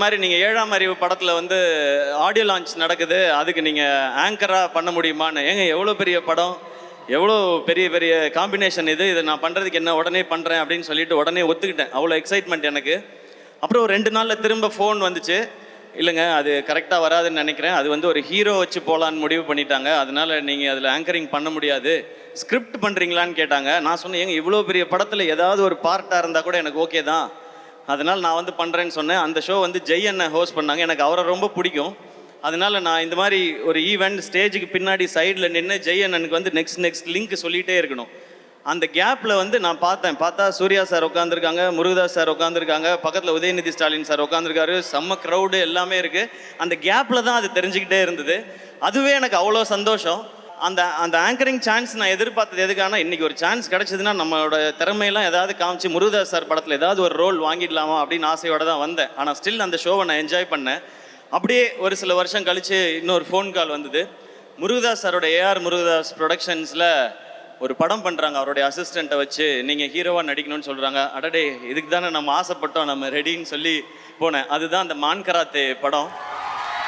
மாதிரி நீங்கள் ஏழாம் அறிவு படத்தில் வந்து ஆடியோ லான்ச் நடக்குது, அதுக்கு நீங்கள் ஆங்கராக பண்ண முடியுமான்னு. ஏங்க எவ்வளோ பெரிய படம், எவ்வளோ பெரிய பெரிய காம்பினேஷன் இதை நான் பண்ணுறதுக்கு என்ன உடனே பண்ணுறேன் அப்படின்னு சொல்லிட்டு உடனே ஒத்துக்கிட்டேன். அவ்வளோ எக்ஸைட்மெண்ட் எனக்கு. அப்புறம் ஒரு 2 நாளில் திரும்ப ஃபோன் வந்துச்சு, இல்லைங்க அது கரெக்டாக வராதுன்னு நினைக்கிறேன், அது வந்து ஒரு ஹீரோ வச்சு போகலான்னு முடிவு பண்ணிட்டாங்க, அதனால் நீங்கள் அதில் ஆங்கரிங் பண்ண முடியாது, ஸ்கிரிப்ட் பண்ணுறீங்களான்னு கேட்டாங்க. நான் சொன்னேன், ஏங்க இவ்வளோ பெரிய படத்தில் ஏதாவது ஒரு பார்ட்டாக இருந்தால் கூட எனக்கு ஓகே தான், அதனால் நான் வந்து பண்ணுறேன்னு சொன்னேன். அந்த ஷோ வந்து ஜெய் அண்ணன் ஹோஸ்ட் பண்ணாங்க, எனக்கு அவரை ரொம்ப பிடிக்கும். அதனால் நான் இந்த மாதிரி ஒரு ஈவெண்ட் ஸ்டேஜுக்கு பின்னாடி சைடில் நின்று ஜெய் அண்ணனுக்கு வந்து நெக்ஸ்ட் லிங்க் சொல்லிகிட்டே இருக்கணும். அந்த கேப்பில் வந்து நான் பார்த்தா சூர்யா சார் உட்காந்துருக்காங்க, முருகதாஸ் சார் உட்காந்துருக்காங்க, பக்கத்தில் உதயநிதி ஸ்டாலின் சார் உட்காந்துருக்காரு, செம்ம க்ரௌடு எல்லாமே இருக்குது. அந்த கேப்பில் தான் அது தெரிஞ்சுக்கிட்டே இருந்தது. அதுவே எனக்கு அவ்வளோ சந்தோஷம். அந்த ஆங்கரிங் சான்ஸ் நான் எதிர்பார்த்தது எதுக்கான, இன்றைக்கி ஒரு சான்ஸ் கிடச்சிதுன்னா நம்மளோட திறமையெல்லாம் ஏதாவது காமிச்சு முருகதாஸ் சார் படத்தில் ஏதாவது ஒரு ரோல் வாங்கிடலாமா அப்படின்னு ஆசையோடு தான் வந்தேன். ஆனால் ஸ்டில் அந்த ஷோவை நான் என்ஜாய் பண்ணேன். அப்படியே ஒரு சில வருஷம் கழித்து இன்னொரு ஃபோன் கால் வந்தது. முருகதாஸ் சாரோட ஏஆர் முருகதாஸ் ப்ரொடக்ஷன்ஸில் ஒரு படம் பண்ணுறாங்க, அவருடைய அசிஸ்டண்ட்டை வச்சு நீங்கள் ஹீரோவாக நடிக்கணும்னு சொல்கிறாங்க. அடடே இதுக்கு தானே நம்ம ஆசைப்பட்டோம், நம்ம ரெடின்னு சொல்லி போனேன். அதுதான் அந்த மான் கராத்தே படம்.